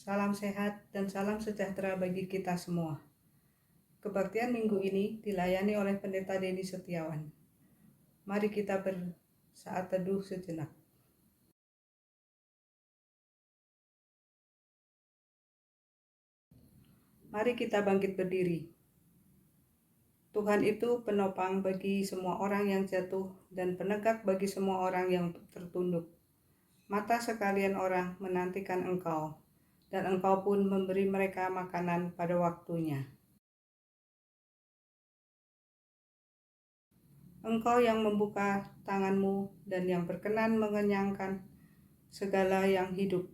salam sehat, dan salam sejahtera bagi kita semua. Kebaktian minggu ini dilayani oleh Pendeta Denny Setiawan. Mari kita bersaat teduh sejenak. Mari kita bangkit berdiri. Tuhan itu penopang bagi semua orang yang jatuh dan penegak bagi semua orang yang tertunduk. Mata sekalian orang menantikan Engkau, dan Engkau pun memberi mereka makanan pada waktunya. Engkau yang membuka tanganmu dan yang berkenan mengenyangkan segala yang hidup.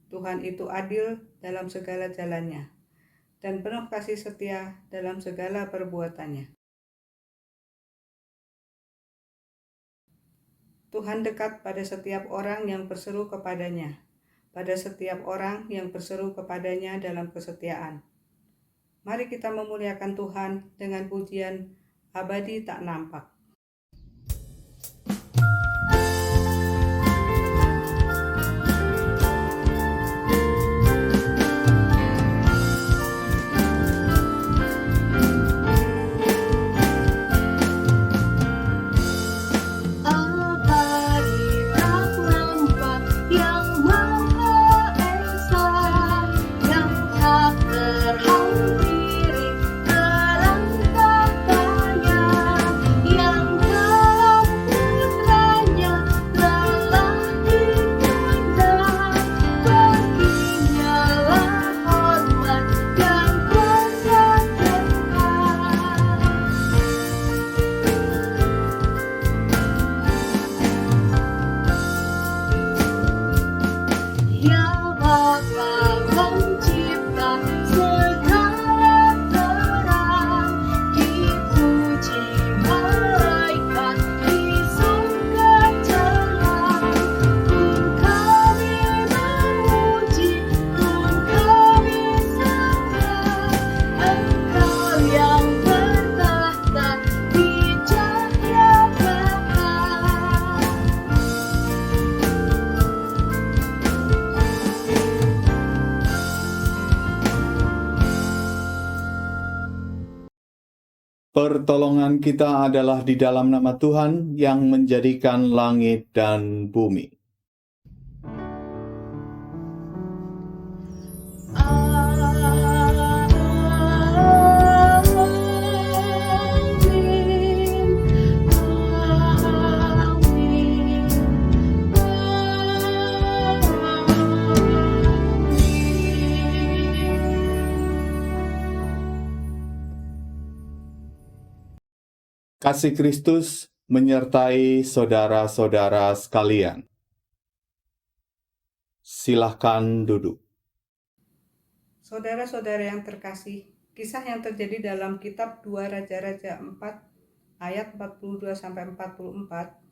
Tuhan itu adil dalam segala jalannya, dan penuh kasih setia dalam segala perbuatannya. Tuhan dekat pada setiap orang yang berseru kepadanya, pada setiap orang yang berseru kepadanya dalam kesetiaan. Mari kita memuliakan Tuhan dengan pujian abadi tak nampak. Pertolongan kita adalah di dalam nama Tuhan yang menjadikan langit dan bumi. Kasih Kristus menyertai saudara-saudara sekalian. Silahkan duduk. Saudara-saudara yang terkasih, kisah yang terjadi dalam kitab 2 Raja-Raja 4 ayat 42-44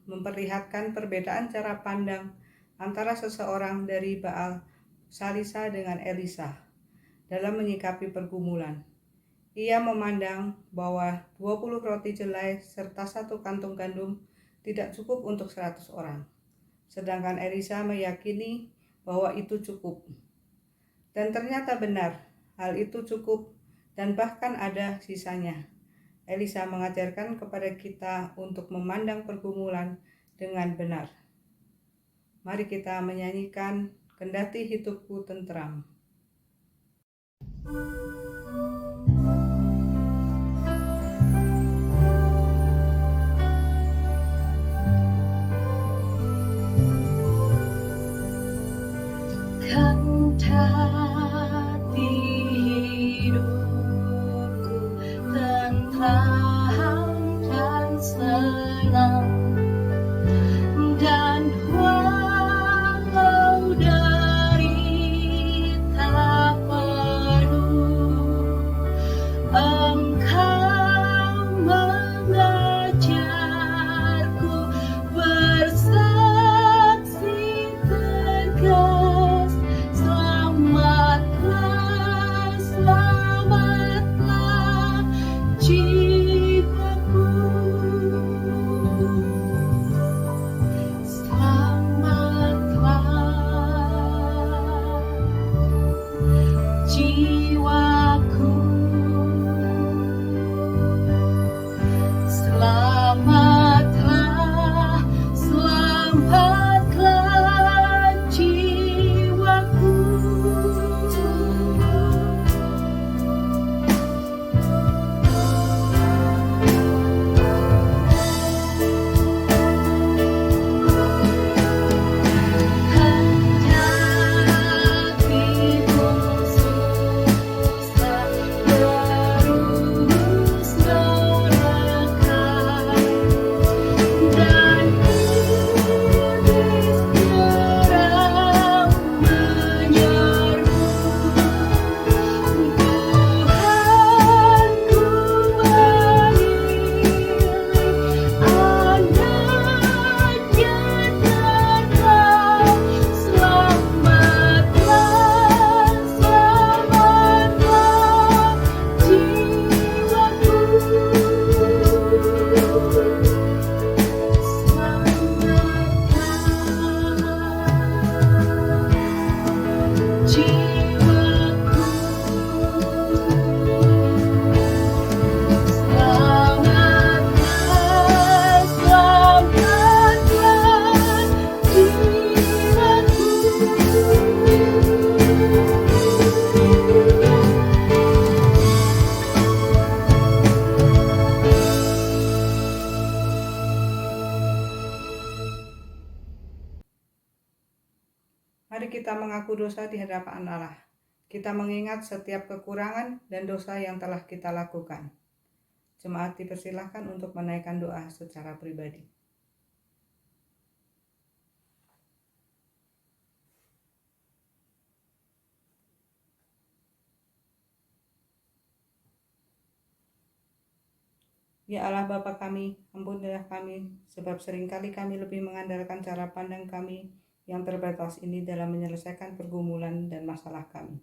memperlihatkan perbedaan cara pandang antara seseorang dari Baal Salisa dengan Elisa dalam menyikapi pergumulan. Ia memandang bahwa 20 roti jelai serta 1 kantung gandum tidak cukup untuk 100 orang. Sedangkan Elisa meyakini bahwa itu cukup. Dan ternyata benar, hal itu cukup dan bahkan ada sisanya. Elisa mengajarkan kepada kita untuk memandang pergumulan dengan benar. Mari kita menyanyikan Kendati Hidupku Tentram. Kendati hidupku tentram dan senang, dan walau derita penuh Mari kita mengaku dosa di hadapan Allah. Kita mengingat setiap kekurangan dan dosa yang telah kita lakukan. Jemaat dipersilahkan untuk menaikkan doa secara pribadi. Ya Allah Bapa kami, ampunilah kami, sebab seringkali kami lebih mengandalkan cara pandang kami yang terbatas ini dalam menyelesaikan pergumulan dan masalah kami.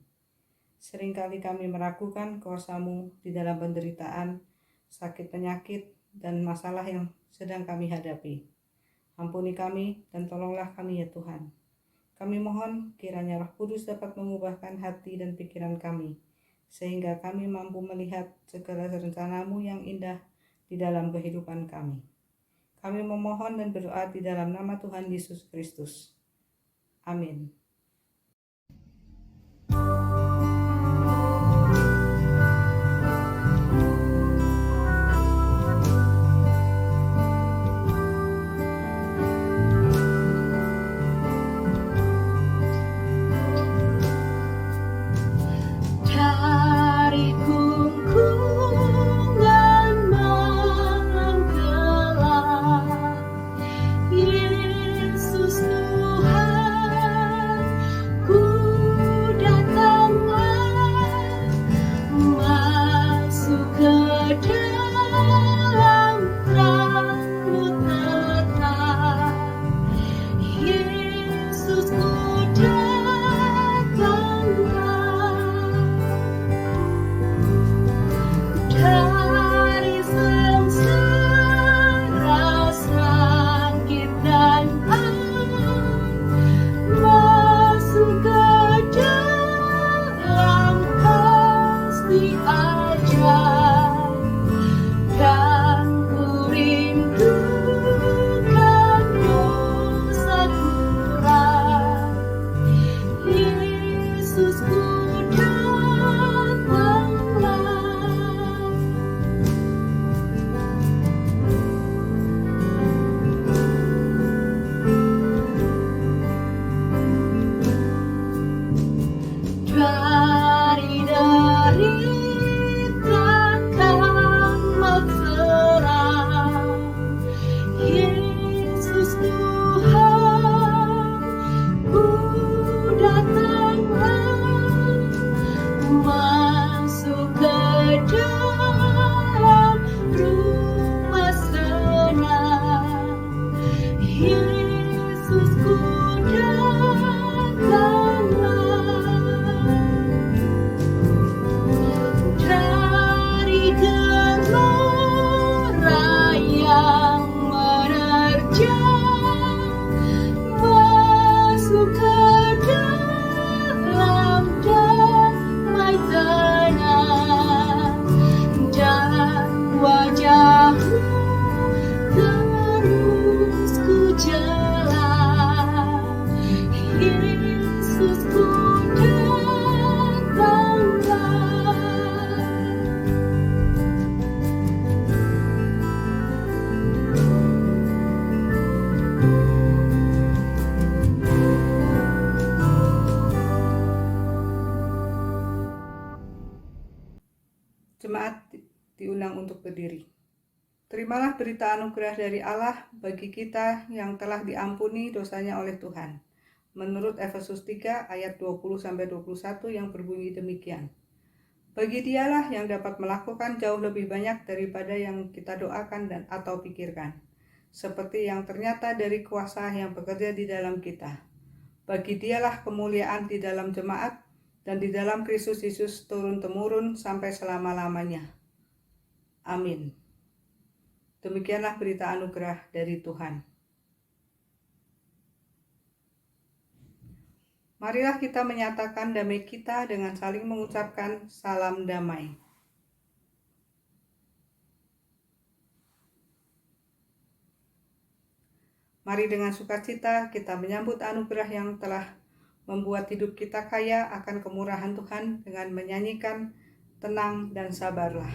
Seringkali kami meragukan kuasa-Mu di dalam penderitaan, sakit penyakit, dan masalah yang sedang kami hadapi. Ampuni kami dan tolonglah kami ya Tuhan. Kami mohon kiranya Roh Kudus dapat mengubahkan hati dan pikiran kami, sehingga kami mampu melihat segala rencana-Mu yang indah di dalam kehidupan kami. Kami memohon dan berdoa di dalam nama Tuhan Yesus Kristus. Amin. Jemaat diundang untuk berdiri. Terimalah berita anugerah dari Allah bagi kita yang telah diampuni dosanya oleh Tuhan. Menurut Efesus 3 ayat 20-21 yang berbunyi demikian. Bagi Dialah yang dapat melakukan jauh lebih banyak daripada yang kita doakan dan atau pikirkan, seperti yang ternyata dari kuasa yang bekerja di dalam kita. Bagi Dialah kemuliaan di dalam jemaat dan di dalam Kristus Yesus turun-temurun sampai selama-lamanya. Amin. Demikianlah berita anugerah dari Tuhan. Marilah kita menyatakan damai kita dengan saling mengucapkan salam damai. Mari dengan sukacita kita menyambut anugerah yang telah membuat hidup kita kaya akan kemurahan Tuhan dengan menyanyikan tenang dan sabarlah.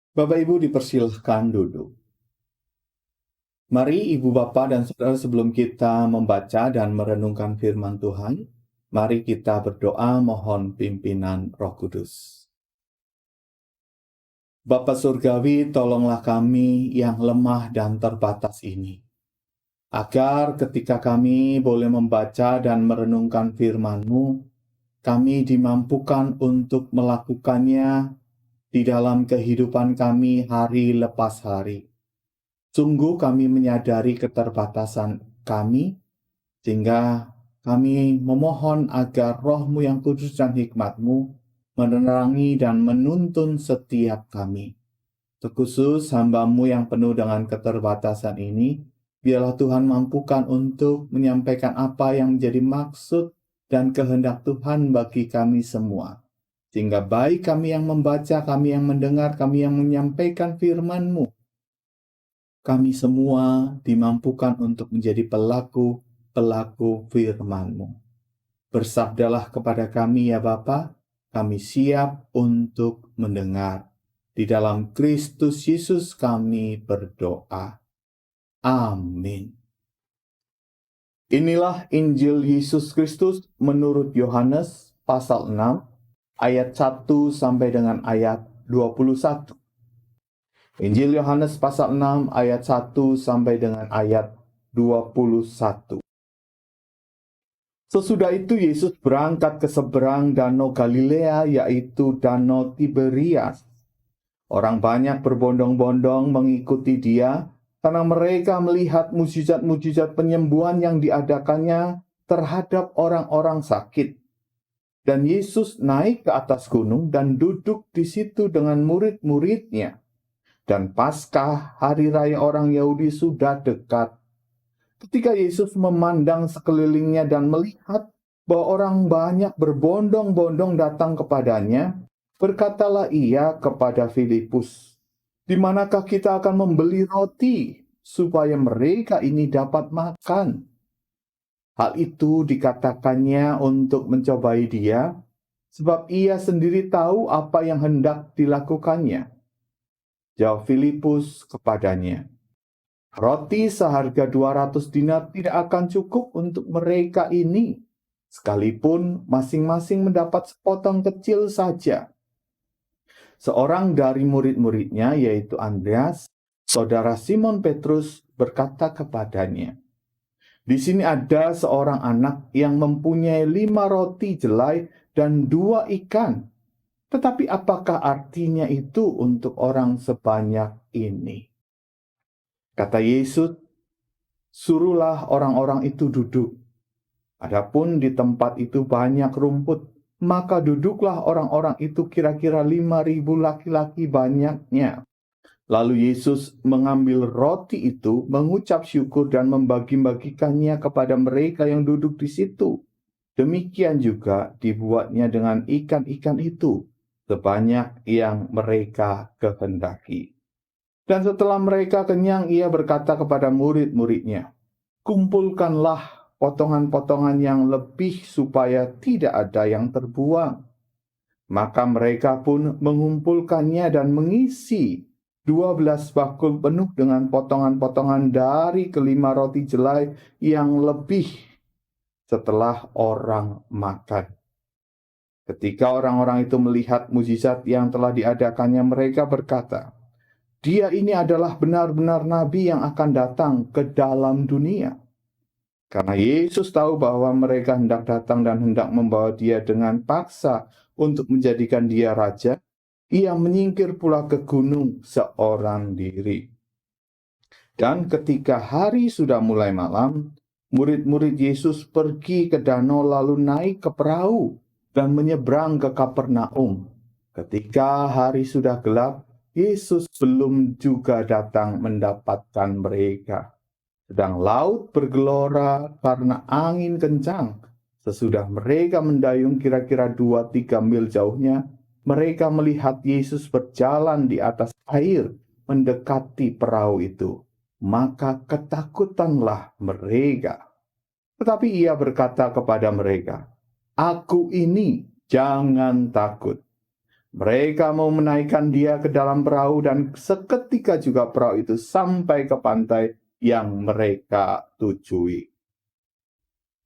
Bapak Ibu dipersilahkan duduk. Mari Ibu Bapak dan Saudara, sebelum kita membaca dan merenungkan firman Tuhan, mari kita berdoa mohon pimpinan Roh Kudus. Bapa Surgawi, tolonglah kami yang lemah dan terbatas ini, agar ketika kami boleh membaca dan merenungkan firman-Mu, kami dimampukan untuk melakukannya di dalam kehidupan kami hari lepas hari. Sungguh kami menyadari keterbatasan kami, sehingga kami memohon agar Roh-Mu yang kudus dan hikmat-Mu menerangi dan menuntun setiap kami. Terkhusus hamba-Mu yang penuh dengan keterbatasan ini, biarlah Tuhan mampukan untuk menyampaikan apa yang menjadi maksud dan kehendak Tuhan bagi kami semua. Sehingga baik kami yang membaca, kami yang mendengar, kami yang menyampaikan firman-Mu, kami semua dimampukan untuk menjadi pelaku firman-Mu. Bersabdalah kepada kami ya Bapa, kami siap untuk mendengar. Di dalam Kristus Yesus kami berdoa. Amin. Inilah Injil Yesus Kristus menurut Yohanes pasal 6 ayat 1 sampai dengan ayat 21. Injil Yohanes pasal 6 ayat 1 sampai dengan ayat 21. Sesudah itu Yesus berangkat ke seberang danau Galilea, yaitu danau Tiberias. Orang banyak berbondong-bondong mengikuti dia, karena mereka melihat mujizat-mujizat penyembuhan yang diadakannya terhadap orang-orang sakit. Dan Yesus naik ke atas gunung dan duduk di situ dengan murid-muridnya. Dan Paskah, hari raya orang Yahudi, sudah dekat. Ketika Yesus memandang sekelilingnya dan melihat bahwa orang banyak berbondong-bondong datang kepadanya, berkatalah ia kepada Filipus, "Di manakah kita akan membeli roti supaya mereka ini dapat makan?" Hal itu dikatakannya untuk mencobai dia, sebab ia sendiri tahu apa yang hendak dilakukannya. Jawab Filipus kepadanya, "Roti seharga 200 dinar tidak akan cukup untuk mereka ini, sekalipun masing-masing mendapat sepotong kecil saja." Seorang dari murid-muridnya, yaitu Andreas, saudara Simon Petrus, berkata kepadanya, "Di sini ada seorang anak yang mempunyai 5 roti jelai dan 2 ikan. Tetapi apakah artinya itu untuk orang sebanyak ini?" Kata Yesus, "Suruhlah orang-orang itu duduk." Adapun di tempat itu banyak rumput, maka duduklah orang-orang itu kira-kira 5.000 laki-laki banyaknya. Lalu Yesus mengambil roti itu, mengucap syukur dan membagi-bagikannya kepada mereka yang duduk di situ. Demikian juga dibuatnya dengan ikan-ikan itu, sebanyak yang mereka kehendaki. Dan setelah mereka kenyang, ia berkata kepada murid-muridnya, "Kumpulkanlah potongan-potongan yang lebih supaya tidak ada yang terbuang." Maka mereka pun mengumpulkannya dan mengisi 12 bakul penuh dengan potongan-potongan dari kelima roti jelai yang lebih setelah orang makan. Ketika orang-orang itu melihat mujizat yang telah diadakannya, mereka berkata, "Dia ini adalah benar-benar nabi yang akan datang ke dalam dunia." Karena Yesus tahu bahwa mereka hendak datang dan hendak membawa dia dengan paksa untuk menjadikan dia raja, ia menyingkir pula ke gunung seorang diri. Dan ketika hari sudah mulai malam, murid-murid Yesus pergi ke danau lalu naik ke perahu dan menyeberang ke Kapernaum. Ketika hari sudah gelap, Yesus belum juga datang mendapatkan mereka. Sedang laut bergelora karena angin kencang. Sesudah mereka mendayung kira-kira 2-3 mil jauhnya, mereka melihat Yesus berjalan di atas air mendekati perahu itu. Maka ketakutanlah mereka. Tetapi ia berkata kepada mereka, "Aku ini, jangan takut." Mereka mau menaikkan dia ke dalam perahu dan seketika juga perahu itu sampai ke pantai yang mereka tujui.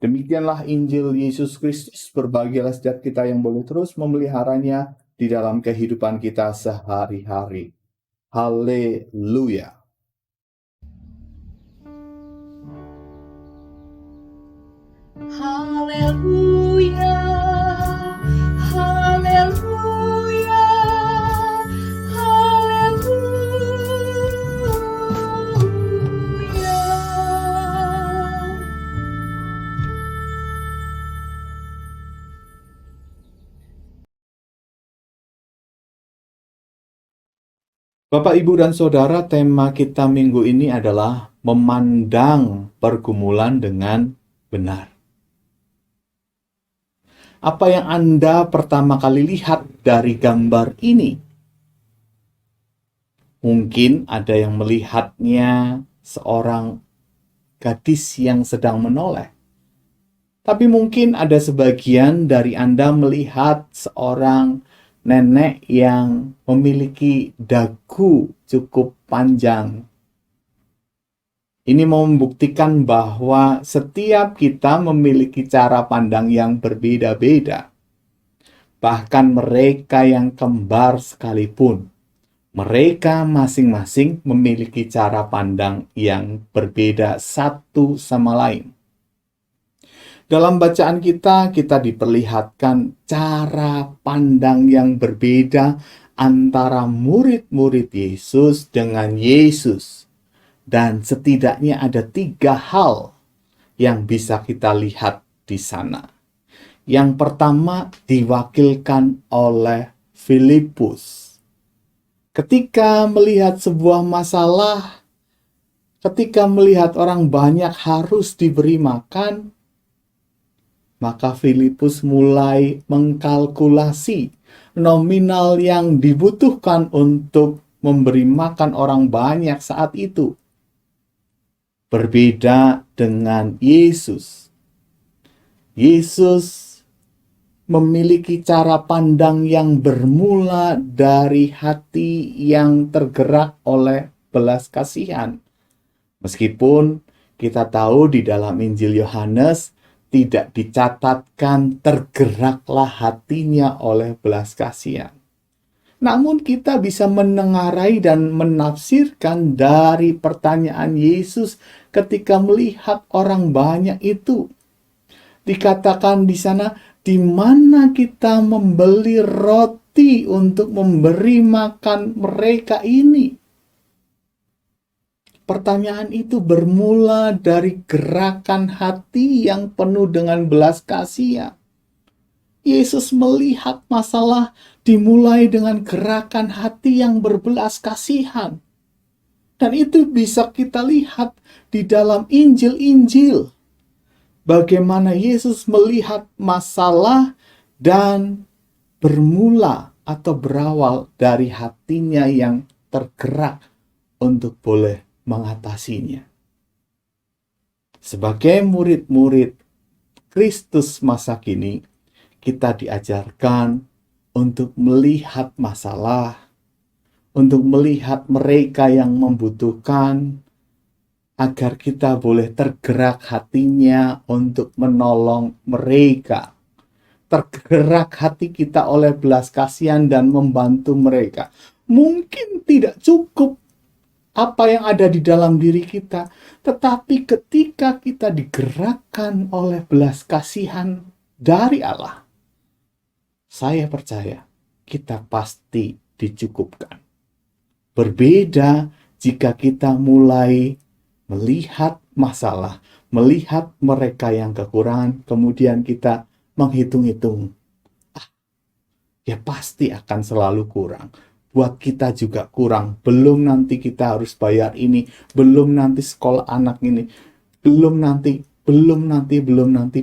Demikianlah Injil Yesus Kristus. Berbahagialah setiap kita yang boleh terus memeliharanya di dalam kehidupan kita sehari-hari. Haleluya. Haleluya, haleluya, haleluya. Bapak, Ibu, dan Saudara, tema kita minggu ini adalah memandang pergumulan dengan benar. Apa yang Anda pertama kali lihat dari gambar ini? Mungkin ada yang melihatnya seorang gadis yang sedang menoleh. Tapi mungkin ada sebagian dari Anda melihat seorang nenek yang memiliki dagu cukup panjang. Ini membuktikan bahwa setiap kita memiliki cara pandang yang berbeda-beda. Bahkan mereka yang kembar sekalipun, mereka masing-masing memiliki cara pandang yang berbeda satu sama lain. Dalam bacaan kita diperlihatkan cara pandang yang berbeda antara murid-murid Yesus dengan Yesus. Dan setidaknya ada 3 hal yang bisa kita lihat di sana. Yang pertama diwakilkan oleh Filipus. Ketika melihat sebuah masalah, ketika melihat orang banyak harus diberi makan, maka Filipus mulai mengkalkulasi nominal yang dibutuhkan untuk memberi makan orang banyak saat itu. Berbeda dengan Yesus. Yesus memiliki cara pandang yang bermula dari hati yang tergerak oleh belas kasihan. Meskipun kita tahu di dalam Injil Yohanes tidak dicatatkan tergeraklah hatinya oleh belas kasihan. Namun kita bisa menengarai dan menafsirkan dari pertanyaan Yesus ketika melihat orang banyak itu. Dikatakan di sana, di mana kita membeli roti untuk memberi makan mereka ini? Pertanyaan itu bermula dari gerakan hati yang penuh dengan belas kasihan. Yesus melihat masalah dimulai dengan gerakan hati yang berbelas kasihan. Dan itu bisa kita lihat di dalam Injil-Injil. Bagaimana Yesus melihat masalah dan bermula atau berawal dari hatinya yang tergerak untuk boleh mengatasinya. Sebagai murid-murid Kristus masa kini, kita diajarkan untuk melihat masalah, untuk melihat mereka yang membutuhkan, agar kita boleh tergerak hatinya untuk menolong mereka. Tergerak hati kita oleh belas kasihan dan membantu mereka. Mungkin tidak cukup apa yang ada di dalam diri kita, tetapi ketika kita digerakkan oleh belas kasihan dari Allah, saya percaya kita pasti dicukupkan. Berbeda jika kita mulai melihat masalah, melihat mereka yang kekurangan, kemudian kita menghitung-hitung. Ya pasti akan selalu kurang. Buat kita juga kurang. Belum nanti kita harus bayar ini, belum nanti sekolah anak ini, belum nanti.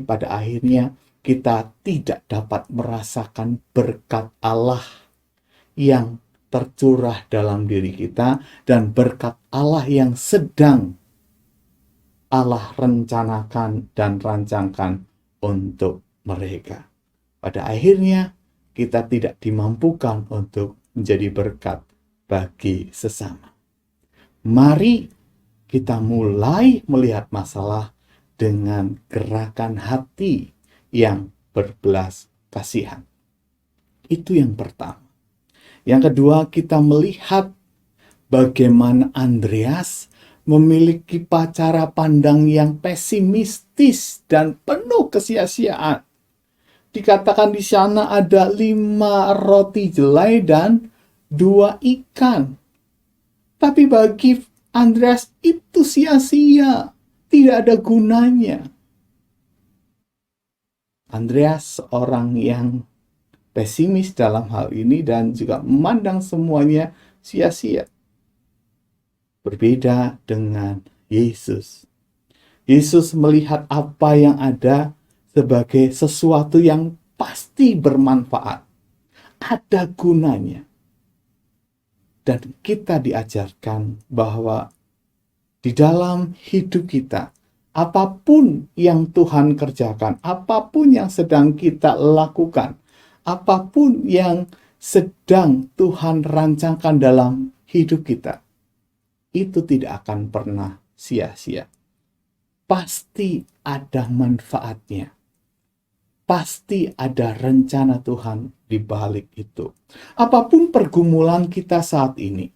Pada akhirnya kita tidak dapat merasakan berkat Allah yang tercurah dalam diri kita dan berkat Allah yang sedang Allah rencanakan dan rancangkan untuk mereka. Pada akhirnya kita tidak dimampukan untuk menjadi berkat bagi sesama. Mari kita mulai melihat masalah dengan gerakan hati yang berbelas kasihan. Itu yang pertama. Yang kedua, kita melihat bagaimana Andreas memiliki cara pandang yang pesimistis dan penuh kesia-siaan. Dikatakan di sana ada 5 roti jelai dan 2 ikan. Tapi bagi Andreas itu sia-sia, tidak ada gunanya. Andreas seorang yang pesimis dalam hal ini dan juga memandang semuanya sia-sia. Berbeda dengan Yesus. Yesus melihat apa yang ada sebagai sesuatu yang pasti bermanfaat. Ada gunanya. Dan kita diajarkan bahwa di dalam hidup kita, apapun yang Tuhan kerjakan, apapun yang sedang kita lakukan, apapun yang sedang Tuhan rancangkan dalam hidup kita, itu tidak akan pernah sia-sia. Pasti ada manfaatnya. Pasti ada rencana Tuhan di balik itu. Apapun pergumulan kita saat ini,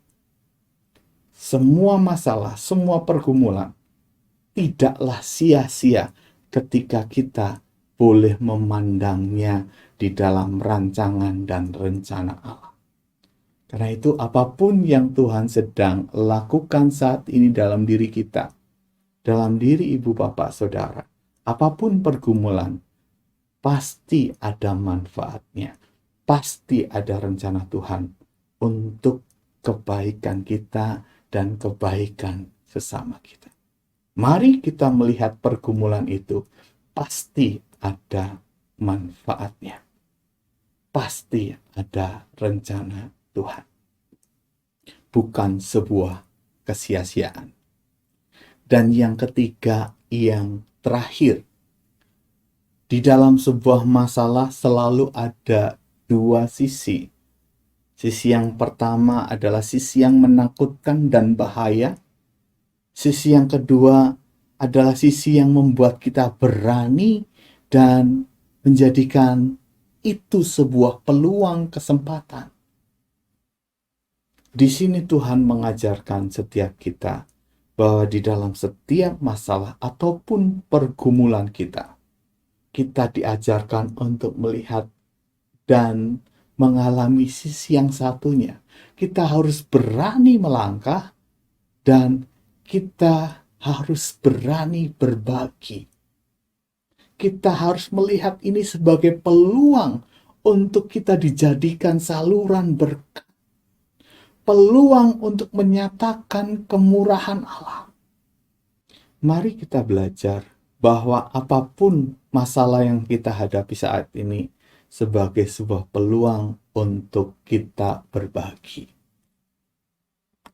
semua masalah, semua pergumulan, tidaklah sia-sia ketika kita boleh memandangnya di dalam rancangan dan rencana Allah. Karena itu apapun yang Tuhan sedang lakukan saat ini dalam diri kita, dalam diri ibu bapak saudara, apapun pergumulan, pasti ada manfaatnya. Pasti ada rencana Tuhan untuk kebaikan kita dan kebaikan sesama kita. Mari kita melihat pergumulan itu, pasti ada manfaatnya. Pasti ada rencana Tuhan. Bukan sebuah kesia-siaan. Dan yang ketiga, yang terakhir, di dalam sebuah masalah selalu ada 2 sisi. Sisi yang pertama adalah sisi yang menakutkan dan bahaya. Sisi yang kedua adalah sisi yang membuat kita berani dan menjadikan itu sebuah peluang kesempatan. Di sini Tuhan mengajarkan setiap kita bahwa di dalam setiap masalah ataupun pergumulan kita diajarkan untuk melihat dan mengalami sisi yang satunya. Kita harus berani melangkah dan kita harus berani berbagi. Kita harus melihat ini sebagai peluang untuk kita dijadikan saluran berkat. Peluang untuk menyatakan kemurahan Allah. Mari kita belajar bahwa apapun masalah yang kita hadapi saat ini sebagai sebuah peluang untuk kita berbagi.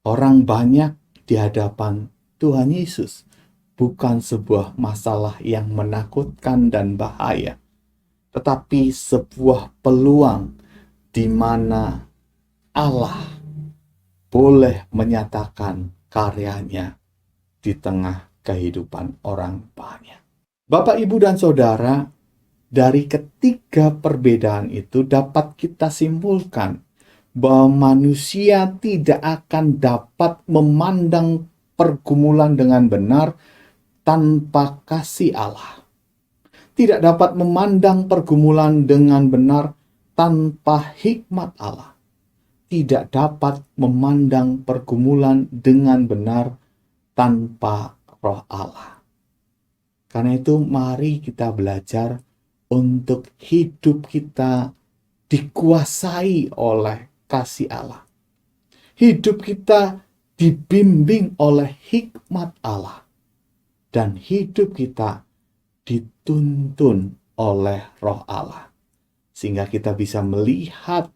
Orang banyak di hadapan Tuhan Yesus bukan sebuah masalah yang menakutkan dan bahaya, tetapi sebuah peluang di mana Allah boleh menyatakan karyanya di tengah kehidupan orang banyak. Bapak, Ibu, dan Saudara, dari ketiga perbedaan itu dapat kita simpulkan bahwa manusia tidak akan dapat memandang pergumulan dengan benar tanpa kasih Allah. Tidak dapat memandang pergumulan dengan benar tanpa hikmat Allah. Tidak dapat memandang pergumulan dengan benar tanpa Roh Allah. Karena itu mari kita belajar untuk hidup kita dikuasai oleh kasih Allah. Hidup kita dibimbing oleh hikmat Allah. Dan hidup kita dituntun oleh Roh Allah. Sehingga kita bisa melihat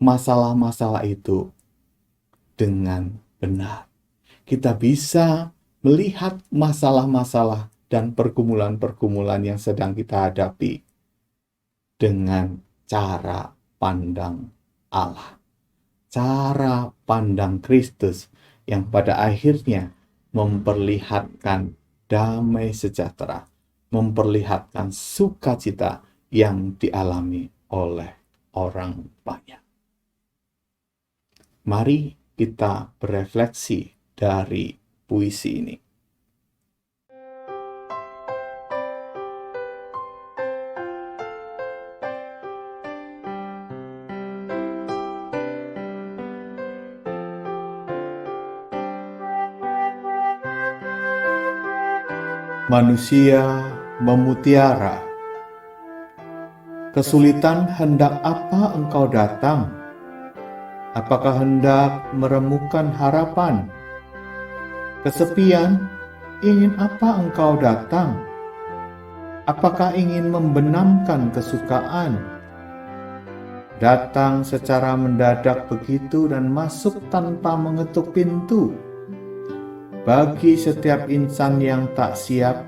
masalah-masalah itu dengan benar. Kita bisa melihat masalah-masalah dan pergumulan-pergumulan yang sedang kita hadapi dengan cara pandang Allah. Cara pandang Kristus yang pada akhirnya memperlihatkan damai sejahtera, memperlihatkan sukacita yang dialami oleh orang banyak. Mari kita berefleksi dari puisi ini. Manusia memutiara. Kesulitan hendak apa engkau datang? Apakah hendak meremukan harapan? Kesepian, ingin apa engkau datang? Apakah ingin membenamkan kesukaan? Datang secara mendadak begitu dan masuk tanpa mengetuk pintu. Bagi setiap insan yang tak siap,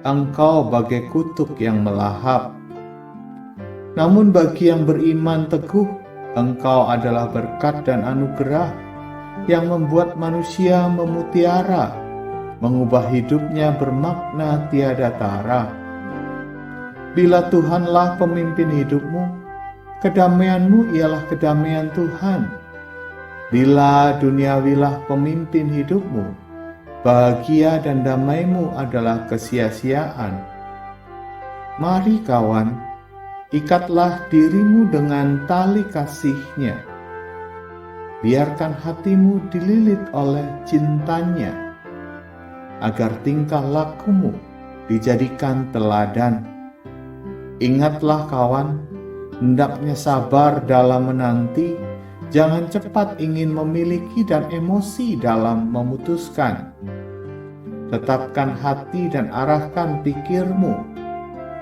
engkau bagai kutuk yang melahap. Namun bagi yang beriman teguh, engkau adalah berkat dan anugerah yang membuat manusia memutiara, mengubah hidupnya bermakna tiada tara. Bila Tuhanlah pemimpin hidupmu, kedamaianmu ialah kedamaian Tuhan. Bila duniawilah pemimpin hidupmu, bahagia dan damaimu adalah kesia-siaan. Mari kawan, ikatlah dirimu dengan tali kasih-Nya. Biarkan hatimu dililit oleh cintanya, agar tingkah lakumu dijadikan teladan. Ingatlah kawan, hendaknya sabar dalam menanti, jangan cepat ingin memiliki dan emosi dalam memutuskan. Tetapkan hati dan arahkan pikirmu.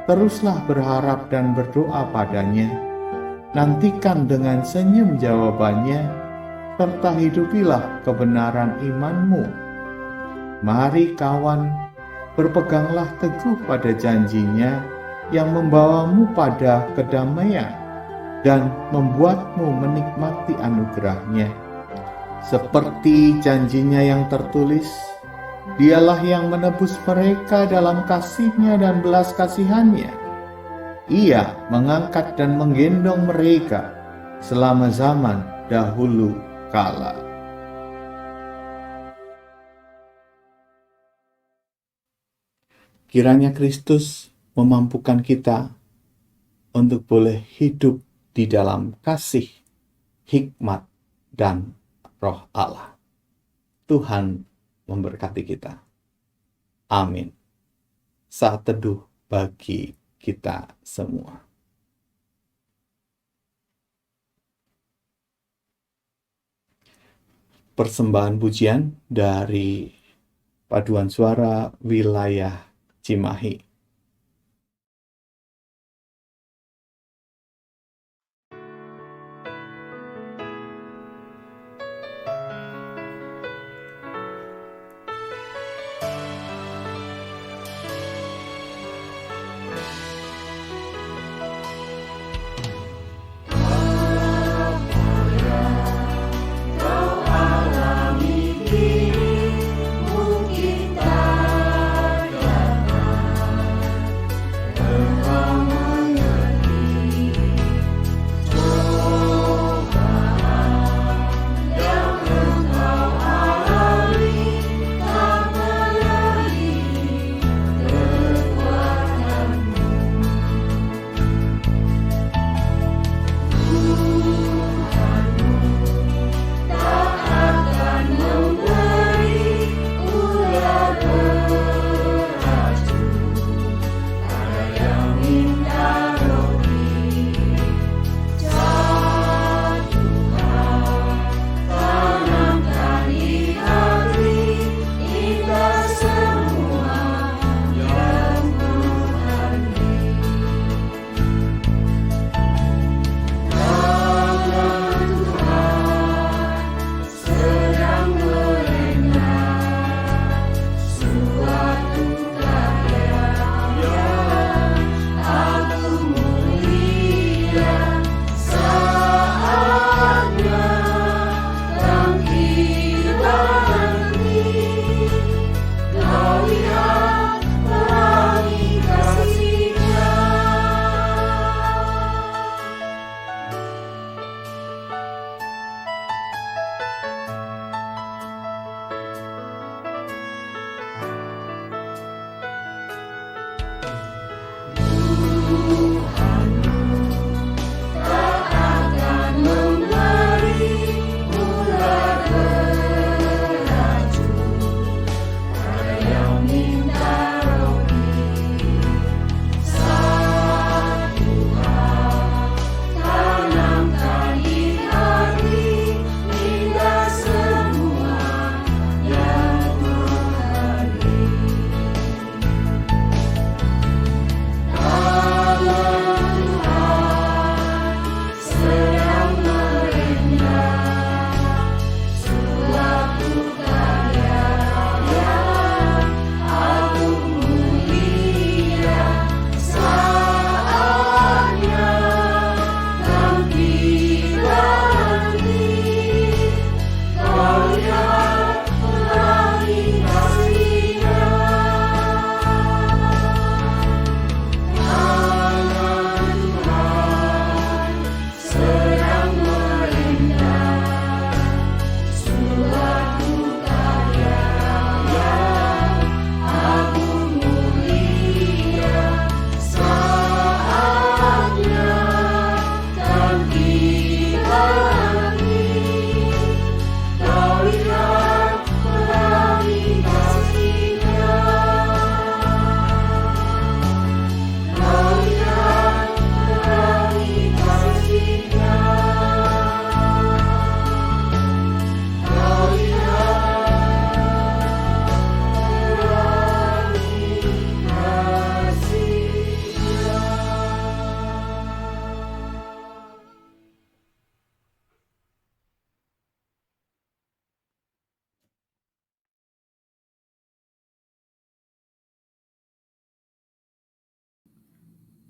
Teruslah berharap dan berdoa padanya. Nantikan dengan senyum jawabannya, serta hidupilah kebenaran imanmu. Mari kawan, berpeganglah teguh pada janjinya yang membawamu pada kedamaian dan membuatmu menikmati anugerahnya. Seperti janjinya yang tertulis, Dialah yang menebus mereka dalam kasih-Nya dan belas kasihan-Nya. Ia mengangkat dan menggendong mereka selama zaman dahulu kala. Kiranya Kristus memampukan kita untuk boleh hidup di dalam kasih, hikmat, dan roh Allah. Tuhan memberkati kita. Amin. Saat teduh bagi kita semua. Persembahan pujian dari Paduan Suara Wilayah Cimahi.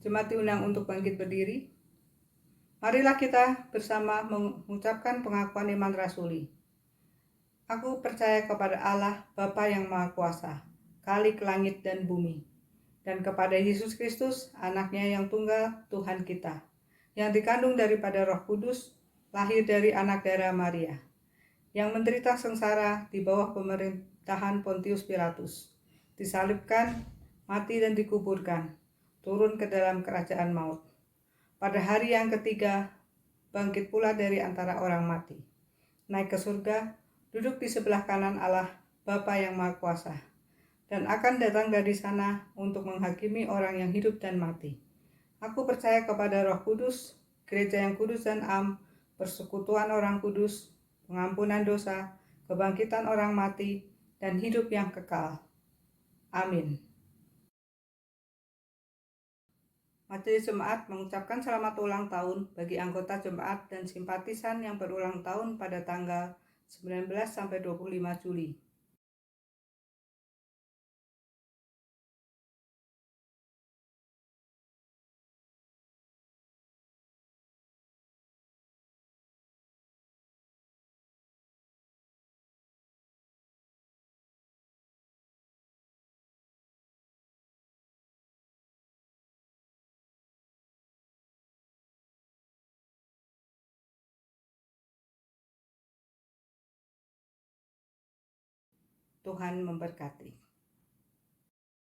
Jemaat diundang untuk bangkit berdiri. Marilah kita bersama mengucapkan pengakuan iman rasuli. Aku percaya kepada Allah, Bapa yang Maha Kuasa, Khalik langit dan bumi, dan kepada Yesus Kristus, anaknya yang tunggal, Tuhan kita, yang dikandung daripada Roh Kudus, lahir dari anak darah Maria, yang menderita sengsara di bawah pemerintahan Pontius Pilatus, disalibkan, mati dan dikuburkan, turun ke dalam kerajaan maut. Pada hari yang ketiga, bangkit pula dari antara orang mati, naik ke surga, duduk di sebelah kanan Allah, Bapa yang Maha Kuasa, dan akan datang dari sana untuk menghakimi orang yang hidup dan mati. Aku percaya kepada Roh Kudus, gereja yang kudus dan am, persekutuan orang kudus, pengampunan dosa, kebangkitan orang mati, dan hidup yang kekal. Amin. Majelis Jemaat mengucapkan selamat ulang tahun bagi anggota jemaat dan simpatisan yang berulang tahun pada tanggal 19-25 Juli. Tuhan memberkati.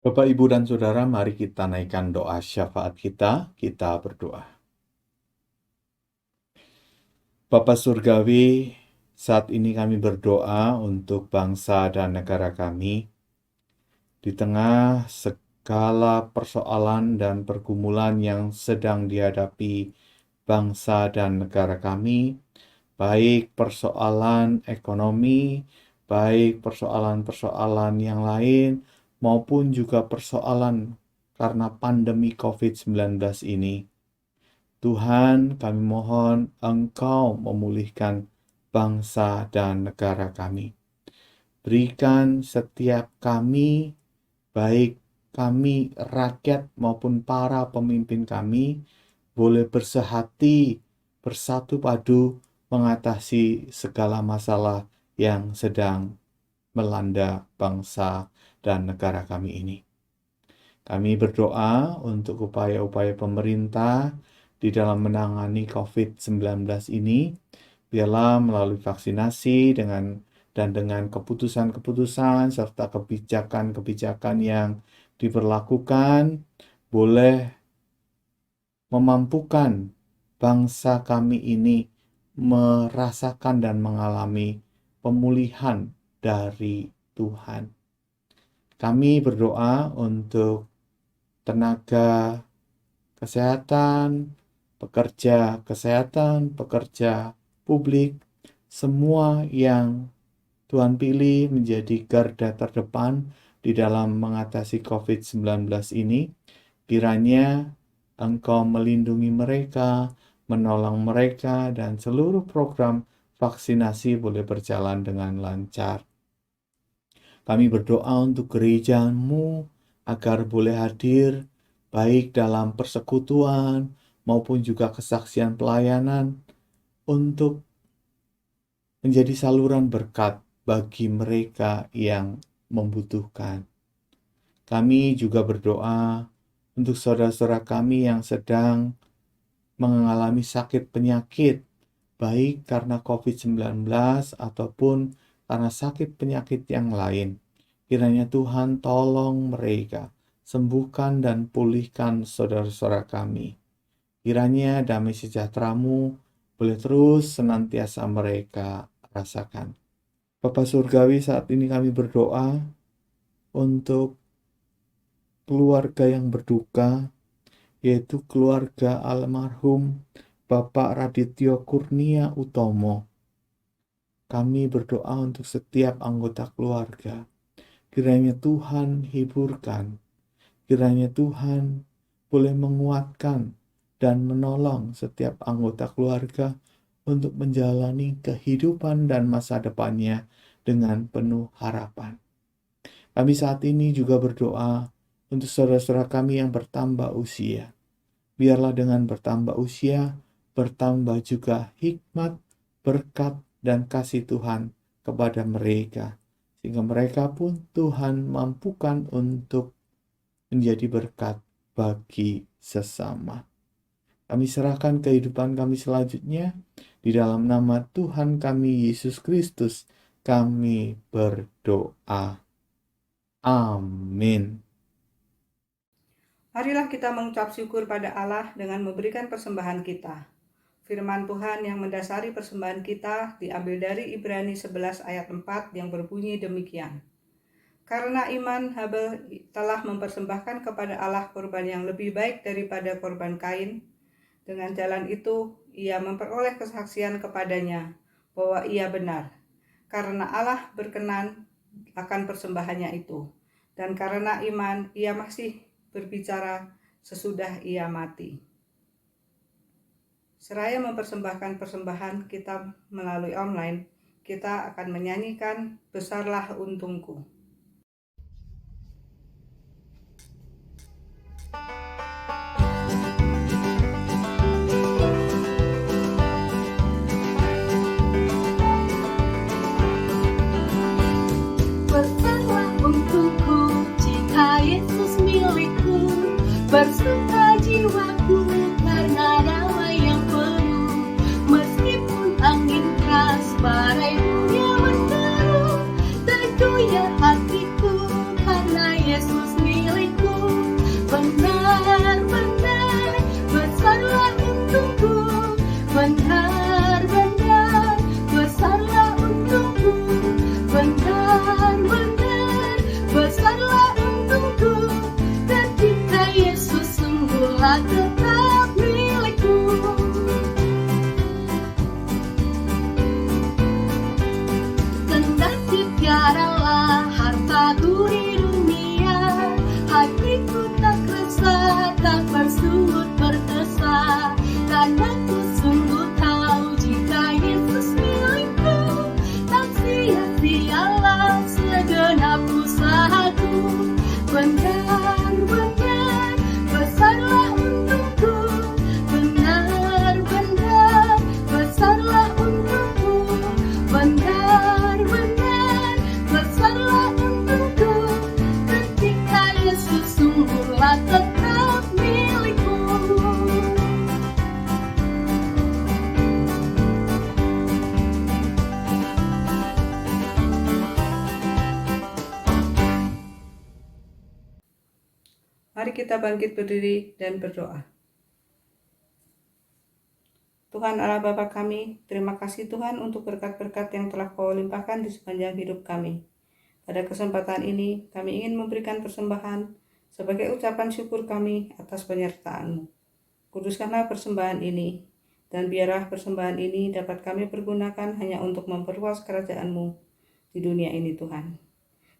Bapak, Ibu, dan Saudara, mari kita naikkan doa syafaat kita. Kita berdoa. Bapa Surgawi, saat ini kami berdoa untuk bangsa dan negara kami. Di tengah segala persoalan dan pergumulan yang sedang dihadapi bangsa dan negara kami, baik persoalan ekonomi, baik persoalan-persoalan yang lain, maupun juga persoalan karena pandemi COVID-19 ini. Tuhan, kami mohon Engkau memulihkan bangsa dan negara kami. Berikan setiap kami, baik kami rakyat maupun para pemimpin kami, boleh bersehati, bersatu padu, mengatasi segala masalah yang sedang melanda bangsa dan negara kami ini. Kami berdoa untuk upaya-upaya pemerintah di dalam menangani COVID-19 ini, biarlah melalui vaksinasi dan dengan keputusan-keputusan serta kebijakan-kebijakan yang diberlakukan, boleh memampukan bangsa kami ini merasakan dan mengalami pemulihan dari Tuhan. Kami berdoa untuk tenaga kesehatan, pekerja kesehatan, pekerja publik, semua yang Tuhan pilih menjadi garda terdepan di dalam mengatasi COVID-19 ini. Kiranya Engkau melindungi mereka, menolong mereka, dan seluruh program vaksinasi boleh berjalan dengan lancar. Kami berdoa untuk gereja-Mu agar boleh hadir baik dalam persekutuan maupun juga kesaksian pelayanan untuk menjadi saluran berkat bagi mereka yang membutuhkan. Kami juga berdoa untuk saudara-saudara kami yang sedang mengalami sakit penyakit, baik karena COVID-19 ataupun karena sakit penyakit yang lain. Kiranya Tuhan tolong mereka, sembuhkan dan pulihkan saudara-saudara kami. Kiranya damai sejahtera-Mu boleh terus senantiasa mereka rasakan. Bapa Surgawi, saat ini kami berdoa untuk keluarga yang berduka, yaitu keluarga almarhum Bapak Radityo Kurnia Utomo. Kami berdoa untuk setiap anggota keluarga. Kiranya Tuhan hiburkan, kiranya Tuhan boleh menguatkan dan menolong setiap anggota keluarga untuk menjalani kehidupan dan masa depannya dengan penuh harapan. Kami saat ini juga berdoa untuk saudara-saudara kami yang bertambah usia. Biarlah dengan bertambah usia, bertambah juga hikmat, berkat, dan kasih Tuhan kepada mereka. Sehingga mereka pun Tuhan mampukan untuk menjadi berkat bagi sesama. Kami serahkan kehidupan kami selanjutnya di dalam nama Tuhan kami Yesus Kristus. Kami berdoa. Amin. Marilah kita mengucap syukur pada Allah dengan memberikan persembahan kita. Firman Tuhan yang mendasari persembahan kita diambil dari Ibrani 11 ayat 4 yang berbunyi demikian. Karena iman, Habel telah mempersembahkan kepada Allah korban yang lebih baik daripada korban Kain. Dengan jalan itu, ia memperoleh kesaksian kepadanya bahwa ia benar, karena Allah berkenan akan persembahannya itu. Dan karena iman, ia masih berbicara sesudah ia mati. Seraya mempersembahkan persembahan kita melalui online, kita akan menyanyikan Besarlah Untungku. Besarlah untukku jika Yesus milikku, bersuka jiwaku karena damai yang penuh. Meskipun angin keras badai dunia menderu, tergoyah hatiku karena Yesus milikku. Benar-benar besarlah untukku, benar-benar besarlah untukku, benar-benar besarlah untukku. Ketika Yesus sungguhlah tetap milikku. Kendati tiadalah hartaku di dunia, hatiku tak resah, tak bersungut berdesah. Karena ku sungguh tahu jika Yesus milikku, tak sia-sialah segenap usahaku. Benar-benar besarlah untukku, benar-benar besarlah untukku, benar-benar besarlah untukku. Ketika Yesus sungguhlah tetap milikku. Mari kita bangkit berdiri dan berdoa. Tuhan Allah Bapa kami, terima kasih Tuhan untuk berkat-berkat yang telah Kau limpahkan di sepanjang hidup kami. Pada kesempatan ini, kami ingin memberikan persembahan sebagai ucapan syukur kami atas penyertaan-Mu. Kuduskanlah persembahan ini, dan biarlah persembahan ini dapat kami pergunakan hanya untuk memperluas kerajaan-Mu di dunia ini Tuhan.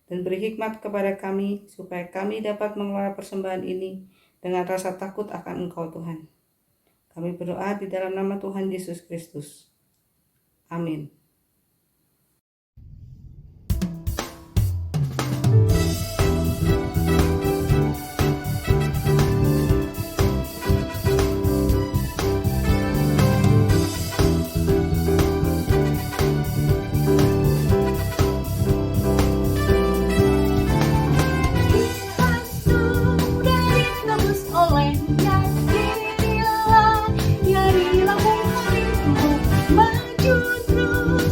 Dan beri hikmat kepada kami, supaya kami dapat mengelola persembahan ini dengan rasa takut akan Engkau Tuhan. Kami berdoa di dalam nama Tuhan Yesus Kristus. Amin. Maju terus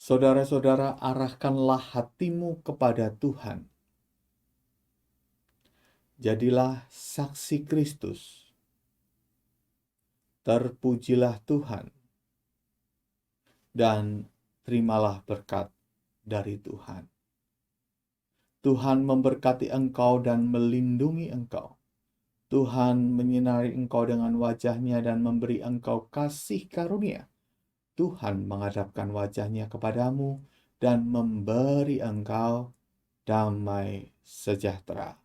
Saudara-saudara, arahkanlah hatimu kepada Tuhan. Jadilah saksi Kristus. Terpujilah Tuhan. Dan terimalah berkat dari Tuhan. Tuhan memberkati engkau dan melindungi engkau. Tuhan menyinari engkau dengan wajah-Nya dan memberi engkau kasih karunia. Tuhan menghadapkan wajah-Nya kepadamu dan memberi engkau damai sejahtera.